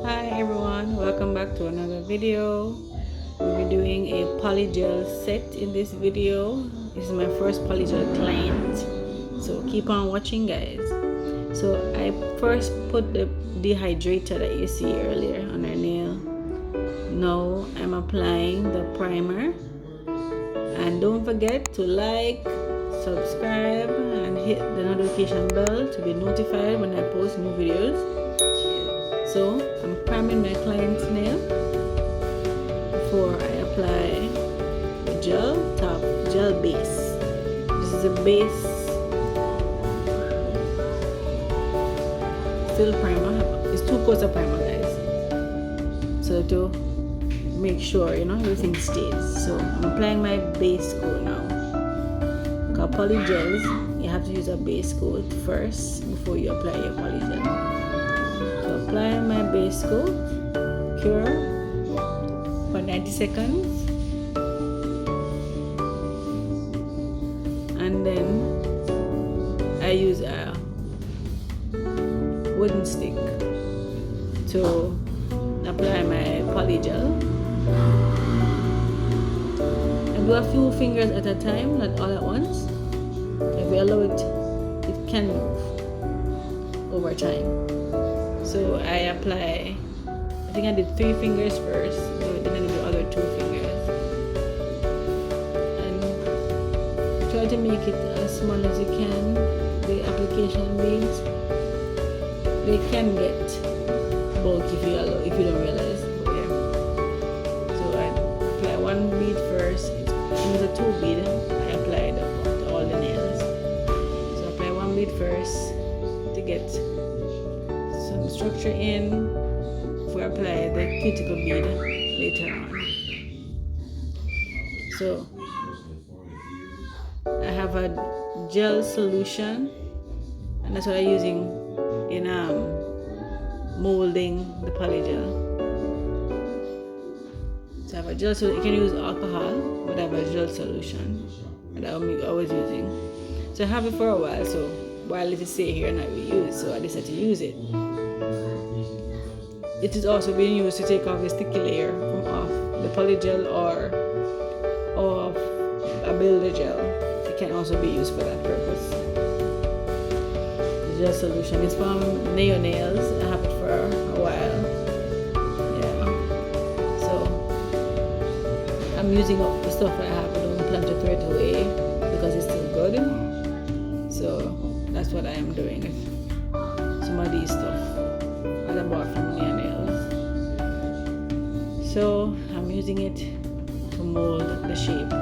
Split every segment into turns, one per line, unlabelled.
Hi everyone, welcome back to another video. We'll be doing a polygel set in this video. This is my first polygel client, so keep on watching guys. So I first put the dehydrator that you see earlier on her nail. Now I'm applying the primer, and don't forget to like, subscribe and hit the notification bell to be notified when I post new videos. So I'm priming my client's nail before I apply the gel base. This is a base still primer. It's 2 coats of primer guys, so to make sure everything stays. So I'm applying my base coat now. Because polygels, you have to use a base coat first before you apply your polygel. So apply my base coat, cure for 90 seconds, and then I use a wooden stick to apply my polygel. I do a few fingers at a time, not all at once. If we allow it, it can move over time. So I apply, I think I did 3 fingers first, then I did the other 2 fingers. And try to make it as small as you can. The application beads, they can get bulky if you don't realize. But yeah. So I apply 1 bead first. It's a 2 bead. I applied to all the nails. So I apply 1 bead first to get some structure in before I apply the cuticle bead later on. So I have a gel solution, and that's what I'm using in molding the polygel. So I have a gel solution. You can use alcohol, but I have a gel solution that I'm always using. So I have it for a while, so while it is sitting here and not be used, so I decided to use it. It is also being used to take off the sticky layer from off the polygel or off a builder gel. It can also be used for that purpose. The gel solution is from Nails. I have it for a while. Yeah. So I'm using up the stuff I have. I don't plan to throw it away because it's still good. So that's what I am doing with some of these stuff that I bought from Nails. So I'm using it to mold the shape.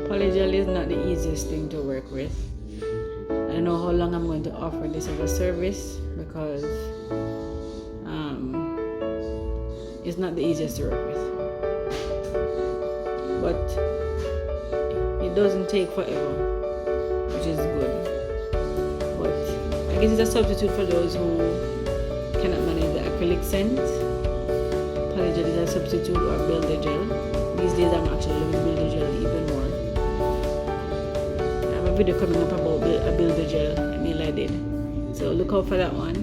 Polygel is not the easiest thing to work with. I don't know how long I'm going to offer this as a service because it's not the easiest to work with. But it doesn't take forever, which is good. But I guess it's a substitute for those who cannot manage the acrylic scent. Polygel is a substitute, or builder gel. These days I'm actually loving builder gel even more. I have a video coming up about a builder gel nail I did. So look out for that one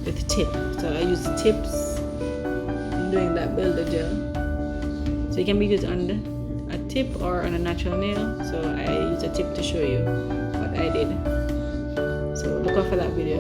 with tip. So I use tips in doing that builder gel. So it can be used on a tip or on a natural nail. So I use a tip to show you what I did. So look out for that video.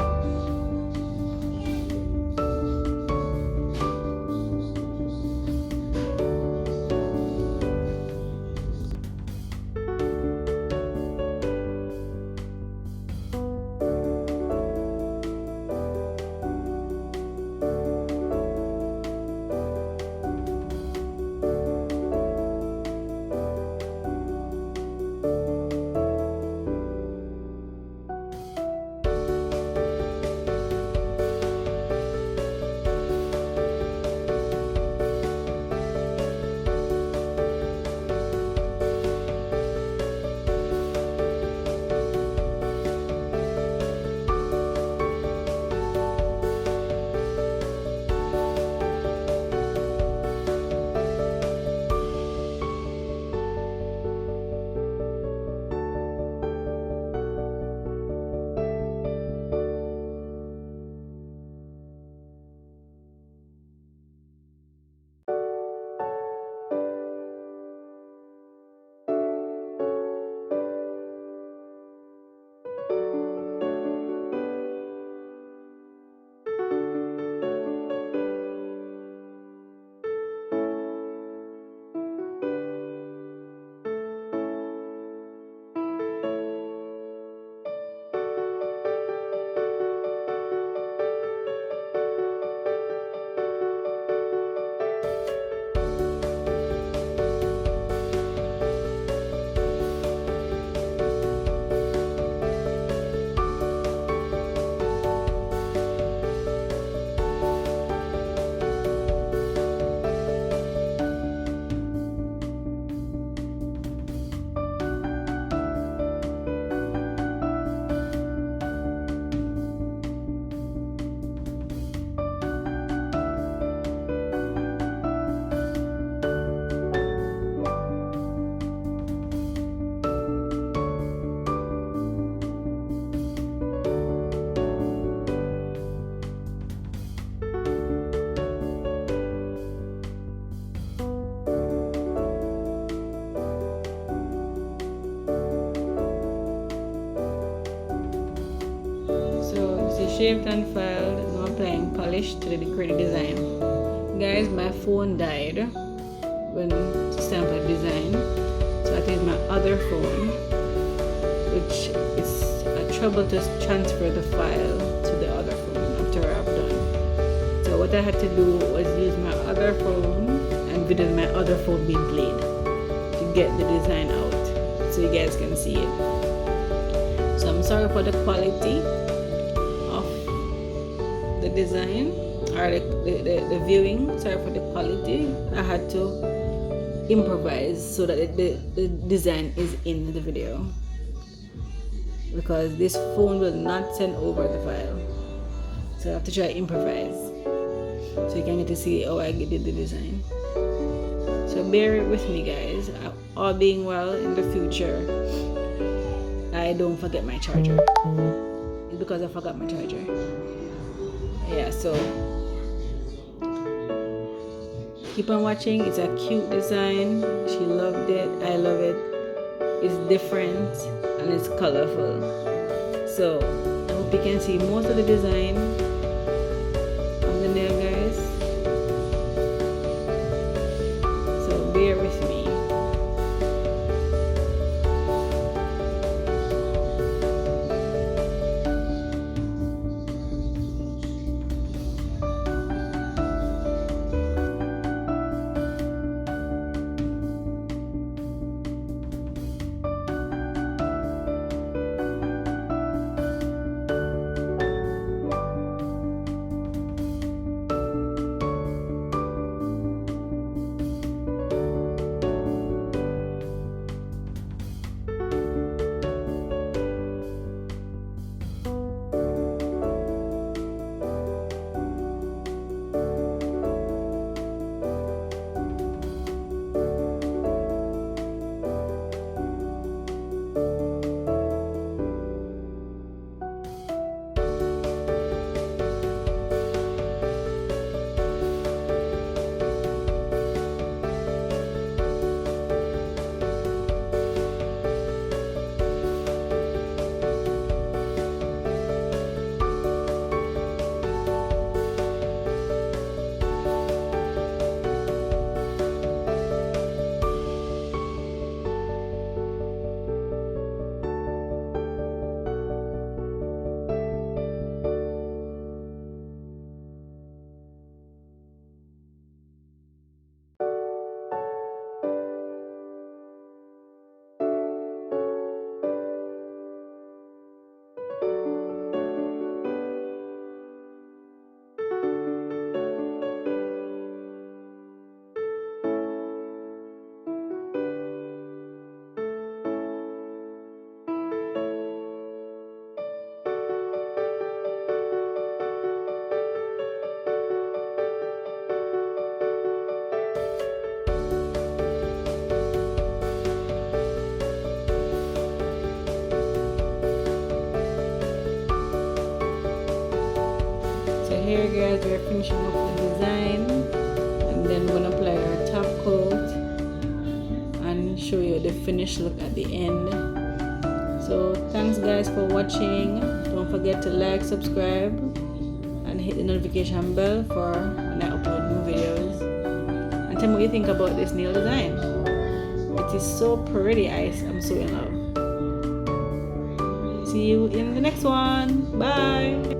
Shaved and filed, now applying polish to the creative design. Guys, my phone died when it's time for design, so I take my other phone, which is a trouble to transfer the file to the other phone after I've done. So what I had to do was use my other phone and video my other phone being played to get the design out so you guys can see it. So I'm sorry for the quality the design or the viewing. Sorry for the quality. I had to improvise so that the design is in the video, because this phone will not send over the file, so I have to try improvise so you can get to see how I did the design. So bear with me, guys. All being well, in the future I don't forget my charger. It's because I forgot my charger. Yeah, so keep on watching. It's a cute design. She loved it. I love it. It's different and it's colorful. So I hope you can see most of the design on the nail, guys. So bear with me. here guys, we're finishing up the design, and then we're gonna apply our top coat and show you the finished look at the end. So thanks guys for watching. Don't forget to like, subscribe, and hit the notification bell for when I upload new videos. And tell me what you think about this nail design. It is so pretty. I'm so in love. See you in the next one. Bye.